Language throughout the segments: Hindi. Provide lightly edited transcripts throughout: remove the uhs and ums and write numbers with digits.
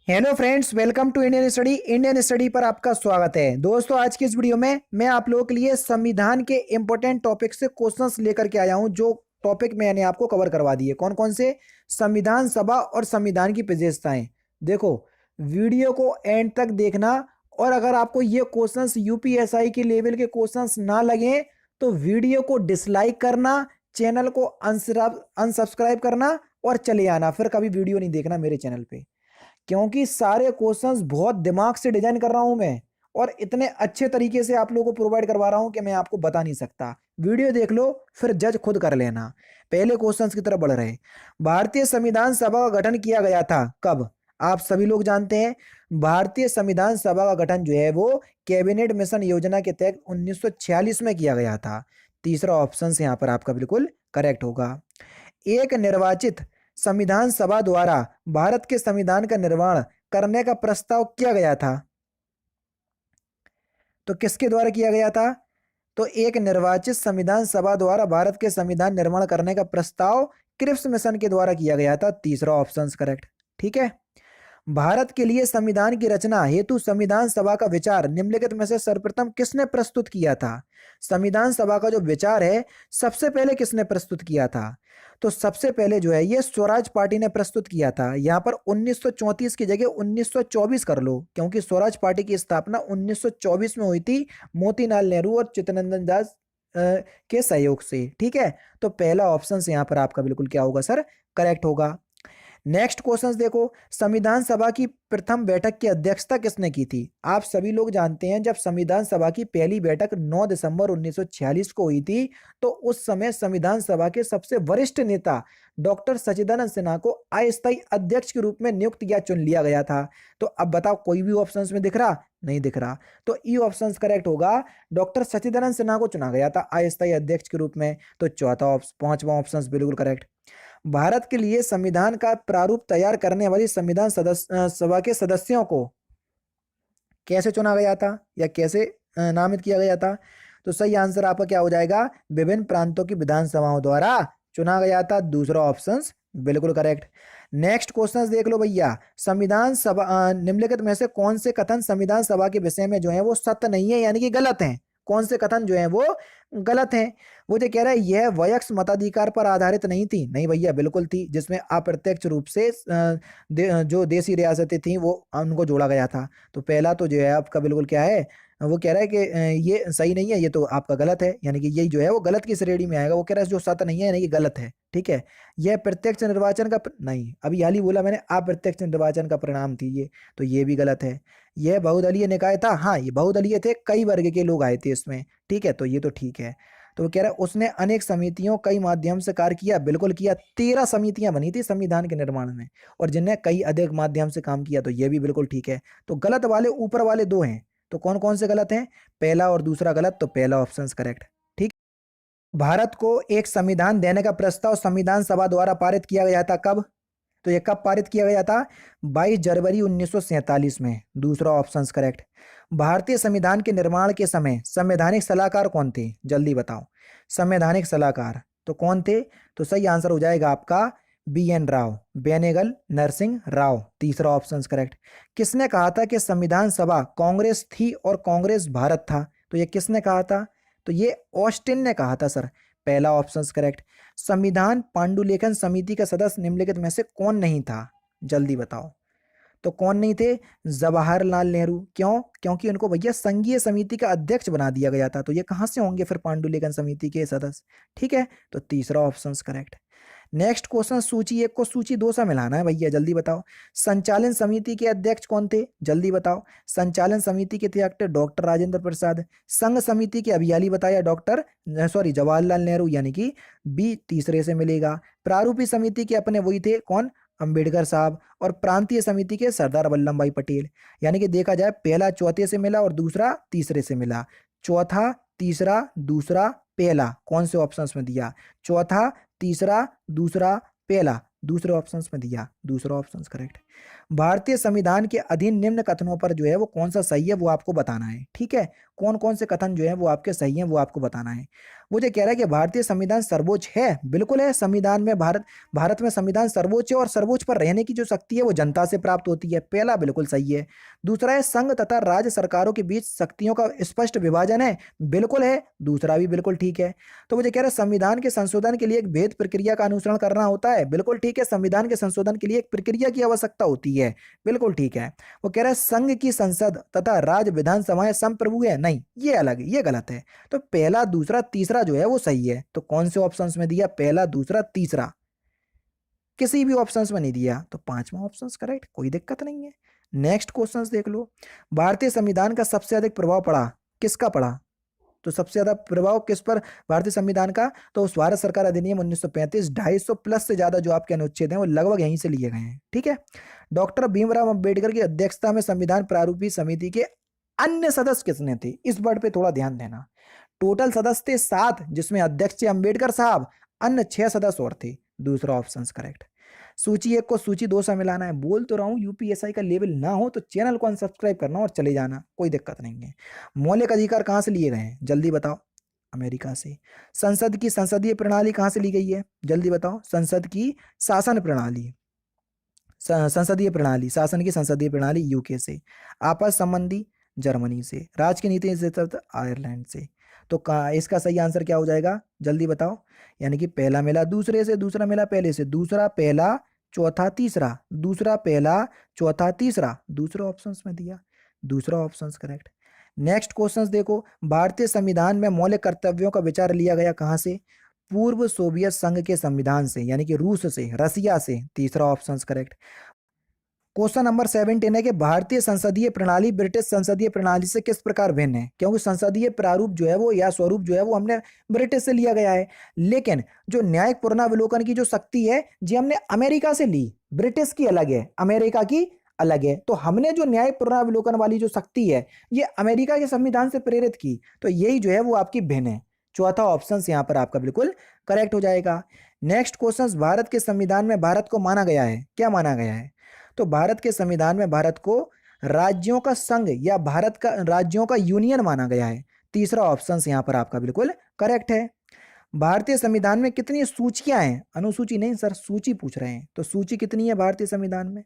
Hello friends, welcome to Indian study पर आपका स्वागत है। दोस्तों, आज की इस वीडियो में मैं आप लोगों के लिए संविधान के इंपॉर्टेंट टॉपिक से क्वेश्चंस लेकर के आया हूं, जो टॉपिक मैंने आपको कवर करवा दिए। कौन कौन से? संविधान सभा और संविधान की विशेषताएं। देखो, वीडियो को एंड तक देखना, और अगर आपको ये क्वेश्चंस यूपीएसआई के लेवल के क्वेश्चंस ना लगे तो वीडियो को डिसलाइक करना, चैनल को अनसब्सक्राइब करना और चले आना, फिर कभी वीडियो नहीं देखना मेरे चैनल पे। क्योंकि सारे क्वेश्चंस बहुत दिमाग से डिजाइन कर रहा हूं मैं, और इतने अच्छे तरीके से आप लोगों को प्रोवाइड करवा रहा हूं कि मैं आपको बता नहीं सकता। वीडियो देख लो, फिर जज खुद कर लेना। पहले क्वेश्चंस की तरफ बढ़ रहे। भारतीय संविधान सभा का गठन किया गया था कब? आप सभी लोग जानते हैं, भारतीय संविधान सभा का गठन जो है वो कैबिनेट मिशन योजना के तहत 1946 में किया गया था। तीसरा ऑप्शन यहाँ पर आपका बिल्कुल करेक्ट होगा। एक निर्वाचित संविधान सभा द्वारा भारत के संविधान का निर्माण करने का प्रस्ताव किया गया था। तो किसके द्वारा किया गया था? तो एक निर्वाचित संविधान सभा द्वारा भारत के संविधान निर्माण करने का प्रस्ताव क्रिप्स मिशन के द्वारा किया गया था। तीसरा ऑप्शन करेक्ट। ठीक है। भारत के लिए संविधान की रचना हेतु संविधान सभा का विचार निम्नलिखित में से सर्वप्रथम किसने प्रस्तुत किया था? संविधान सभा का जो विचार है, सबसे पहले किसने प्रस्तुत किया था? तो सबसे पहले जो है ये स्वराज पार्टी ने प्रस्तुत किया था। यहां पर 1934 की जगह 1924 कर लो, क्योंकि स्वराज पार्टी की स्थापना 1924 में हुई थी, मोतीलाल नेहरू और चित्तरंजन दास के सहयोग से। ठीक है, तो पहला ऑप्शन यहां पर आपका बिल्कुल क्या होगा सर? करेक्ट होगा। नेक्स्ट क्वेश्चन देखो, संविधान सभा की प्रथम बैठक की अध्यक्षता किसने की थी? आप सभी लोग जानते हैं, जब संविधान सभा की पहली बैठक 9 दिसंबर 1946 को हुई थी, तो उस समय संविधान सभा के सबसे वरिष्ठ नेता डॉक्टर सच्चिदानंद सिन्हा को अस्थायी अध्यक्ष के रूप में नियुक्त या चुन लिया गया था। तो अब बताओ, कोई भी ऑप्शंस में दिख रहा? नहीं दिख रहा, तो ई ऑप्शन करेक्ट होगा। डॉक्टर सच्चिदानंद सिन्हा को चुना गया था अस्थायी अध्यक्ष के रूप में। तो चौथा ऑप्शन, पांचवा ऑप्शन बिल्कुल करेक्ट। भारत के लिए संविधान का प्रारूप तैयार करने वाली संविधान सभा के सदस्यों को कैसे चुना गया था, या कैसे नामित किया गया था? तो सही आंसर आपका क्या हो जाएगा? विभिन्न प्रांतों की विधानसभाओं द्वारा चुना गया था। दूसरा ऑप्शन बिल्कुल करेक्ट। नेक्स्ट क्वेश्चन देख लो भैया। संविधान सभा निम्नलिखित में से कौन से कथन संविधान सभा के विषय में जो है वो सत्य नहीं है, यानी कि गलत है? कौन से कथन जो है वो गलत हैं? वो जो कह रहा है यह वयस्क मताधिकार पर आधारित नहीं थी। नहीं भैया, बिल्कुल थी, जिसमें अप्रत्यक्ष रूप से जो देसी रियासतें थी वो उनको जोड़ा गया था। तो पहला तो जो है आपका बिल्कुल क्या है, वो कह रहा है कि ये सही नहीं है, ये तो आपका गलत है, यानी कि यही जो है वो गलत की श्रेणी में आएगा। वो कह रहा है जो सत्य नहीं है, यानी कि गलत है। ठीक है। यह प्रत्यक्ष निर्वाचन का नहीं, अभी हाल ही बोला मैंने, अप्रत्यक्ष निर्वाचन का परिणाम थी ये, तो ये भी गलत है। यह बहुदलीय निकाय था, हाँ ये बहुदलीय थे, कई वर्ग के लोग आए थे इसमें। ठीक है, तो ये तो ठीक है। तो वो कह रहा है उसने अनेक समितियों कई माध्यम से कार्य किया। बिल्कुल किया, 13 समितियां बनी थी संविधान के निर्माण में, और जिनने कई अधिक माध्यम से काम किया। तो ये भी बिल्कुल ठीक है। तो गलत वाले ऊपर वाले दो हैं, तो कौन कौन से गलत हैं? पहला और दूसरा गलत, तो पहला ऑप्शन करेक्ट। ठीक। भारत को एक संविधान देने का प्रस्ताव संविधान सभा द्वारा पारित किया गया था कब? तो ये कब पारित किया गया था? 22 जनवरी 1947 में। दूसरा ऑप्शन करेक्ट। भारतीय संविधान के निर्माण के समय संवैधानिक सलाहकार कौन थे? जल्दी बताओ। संवैधानिक सलाहकार तो कौन थे? तो सही आंसर हो जाएगा आपका BN राव, बेनेगल नरसिंह राव। तीसरा ऑप्शन करेक्ट। किसने कहा था कि संविधान सभा कांग्रेस थी और कांग्रेस भारत था? तो ये किसने कहा था? तो ये ऑस्टिन ने कहा था सर। पहला ऑप्शन करेक्ट। संविधान पांडुलेखन समिति का सदस्य निम्नलिखित में से कौन नहीं था? जल्दी बताओ। तो कौन नहीं थे? जवाहरलाल नेहरू। क्यों? क्योंकि उनको भैया संघीय समिति का अध्यक्ष बना दिया गया था, तो ये कहां से होंगे फिर पांडुलेखन समिति के सदस्य? ठीक है, तो तीसरा ऑप्शन करेक्ट। नेक्स्ट क्वेश्चन, सूची एक को सूची दो से मिलाना है भैया, जल्दी बताओ। संचालन समिति के अध्यक्ष कौन थे? जल्दी बताओ। संचालन समिति के थे डॉक्टर राजेंद्र प्रसाद। संघ समिति के अभी हाल बताया डॉक्टर जवाहरलाल नेहरू, यानी कि बी तीसरे से मिलेगा। प्रारूपी समिति के अपने वही थे, कौन? अंबेडकर साहब। और प्रांतीय समिति के सरदार वल्लभ भाई पटेल। यानी कि देखा जाए, पहला चौथे से मिला और दूसरा तीसरे से मिला। चौथा, तीसरा, दूसरा, पहला, कौन से ऑप्शंस में दिया? चौथा, तीसरा, दूसरा, पहला, दूसरे ऑप्शंस में दिया, दूसरा ऑप्शन करेक्ट। भारतीय संविधान के अधीन निम्न कथनों पर जो है वो कौन सा सही है वो आपको बताना है, ठीक है। कौन कौन से कथन जो है वो आपके सही हैं वो आपको बताना है। मुझे कह रहा है कि भारतीय संविधान सर्वोच्च है, बिल्कुल है। संविधान में भारत में संविधान सर्वोच्च है और सर्वोच्च पर रहने की जो शक्ति है वो जनता से प्राप्त होती है, पहला बिल्कुल सही है। दूसरा है संघ तथा राज्य सरकारों के बीच शक्तियों का स्पष्ट विभाजन है, बिल्कुल है, दूसरा भी बिल्कुल ठीक है। तो मुझे कह रहा है संविधान के संशोधन के लिए एक भेद प्रक्रिया का अनुसरण करना होता है, बिल्कुल ठीक है। संविधान के संशोधन के लिए एक प्रक्रिया की आवश्यकता होती है, बिल्कुल ठीक है। वो कह रहा है संघ की संसद तथा राज्य विधानसभाएं संप्रभु है, नहीं ये अलग है, ये गलत है। तो पहला दूसरा तीसरा जो है वो सही है। तो कौन से ऑप्शंस में दिया, पहला दूसरा तीसरा, किसी भी ऑप्शंस में नहीं दिया तो पांचवा ऑप्शन करेक्ट, कोई दिक्कत नहीं है। नेक्स्ट क्वेश्चंस देख लो। भारतीय संविधान का सबसे अधिक प्रभाव पड़ा, किसका पड़ा? तो सबसे ज्यादा प्रभाव किस पर भारतीय संविधान का? तो उस भारत सरकार अधिनियम 1935, 250 प्लस से ज्यादा जो आपके अनुच्छेद हैं वो लगभग यहीं से लिए गए हैं, ठीक है। डॉक्टर भीमराव अंबेडकर की अध्यक्षता में संविधान प्रारूपी समिति के अन्य सदस्य कितने थे? इस वर्ड पे थोड़ा ध्यान देना। टोटल सदस्य थे 7, जिसमें अध्यक्ष थे अंबेडकर साहब, अन्य 6 सदस्य और थे, दूसरा ऑप्शन करेक्ट। सूची 1 को सूची 2 से मिलाना है, बोल तो रहा हूं यूपीएसआई का लेवल ना हो तो चैनल को अनसब्सक्राइब करना और चले जाना, कोई दिक्कत नहीं है। मौलिक अधिकार कहां से लिए गए हैं, जल्दी बताओ? अमेरिका से। संसद की संसदीय प्रणाली कहां से ली गई है, जल्दी बताओ? संसद की शासन प्रणाली, संसदीय प्रणाली, शासन की संसदीय प्रणाली यूके से। आपस संबंधी जर्मनी से। राज की नीति से आयरलैंड से। तो इसका सही आंसर क्या हो जाएगा, जल्दी बताओ? यानी कि पहला मिला दूसरे से, दूसरा मिला पहले से, दूसरा पहला चौथा तीसरा, दूसरा पहला चौथा तीसरा, दूसरे ऑप्शंस में दिया, दूसरा ऑप्शंस करेक्ट। नेक्स्ट क्वेश्चंस देखो। भारतीय संविधान में मौलिक कर्तव्यों का विचार लिया गया कहां से? पूर्व सोवियत संघ के संविधान से, यानी कि रूस से, रसिया से, तीसरा ऑप्शन करेक्ट। क्वेश्चन नंबर 17 है कि भारतीय संसदीय प्रणाली ब्रिटिश संसदीय प्रणाली से किस प्रकार भिन्न है? क्योंकि संसदीय प्रारूप जो है वो या स्वरूप जो है वो हमने ब्रिटिश से लिया गया है, लेकिन जो न्यायिक पुनरावलोकन की जो शक्ति है जी हमने अमेरिका से ली, ब्रिटिश की अलग है, अमेरिका की अलग है। तो हमने जो न्यायिक पुनरावलोकन वाली जो शक्ति है ये अमेरिका के संविधान से प्रेरित की, तो यही जो है वो आपकी भिन्न है। चौथा ऑप्शन यहाँ पर आपका बिल्कुल करेक्ट हो जाएगा। नेक्स्ट क्वेश्चन, भारत के संविधान में भारत को माना गया है, क्या माना गया है? तो भारत के संविधान में भारत को राज्यों का संघ या भारत का राज्यों का यूनियन माना गया है, तीसरा ऑप्शन यहां पर आपका बिल्कुल करेक्ट है। भारतीय संविधान में कितनी सूचियां हैं? अनुसूची नहीं सर, सूची पूछ रहे हैं। तो सूची कितनी है भारतीय संविधान में?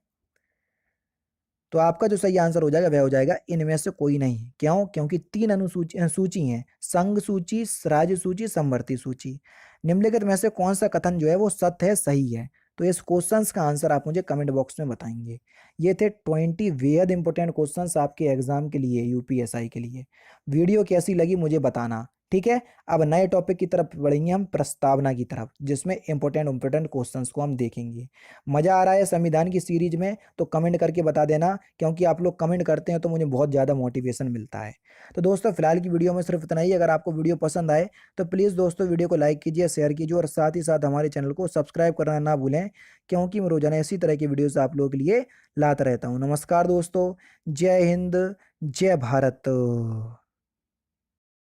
तो आपका जो सही आंसर हो जाएगा वह हो जाएगा इनमें से कोई नहीं। क्यों? क्योंकि 3 अनुसूची सूची हैं, संघ सूची, राज्य सूची, समवर्ती सूची। निम्नलिखित में से कौन सा कथन जो है वो सत्य है, सही है? तो इस क्वेश्चंस का आंसर आप मुझे कमेंट बॉक्स में बताएंगे। ये थे 20 बेहद इंपॉर्टेंट क्वेश्चंस आपके एग्जाम के लिए, यूपीएसआई के लिए। वीडियो कैसी लगी मुझे बताना, ठीक है। अब नए टॉपिक की तरफ बढ़ेंगे हम, प्रस्तावना की तरफ, जिसमें इंपॉर्टेंट क्वेश्चंस को हम देखेंगे। मजा आ रहा है संविधान की सीरीज में? तो कमेंट करके बता देना, क्योंकि आप लोग कमेंट करते हैं तो मुझे बहुत ज़्यादा मोटिवेशन मिलता है। तो दोस्तों फिलहाल की वीडियो में सिर्फ इतना ही। अगर आपको वीडियो पसंद आए तो प्लीज़ दोस्तों वीडियो को लाइक कीजिए, शेयर कीजिए और साथ ही साथ हमारे चैनल को सब्सक्राइब करना ना भूलें, क्योंकि मैं रोजाना इसी तरह की वीडियोस आप लोगों के लिए लाता रहता हूँ। नमस्कार दोस्तों, जय हिंद, जय भारत।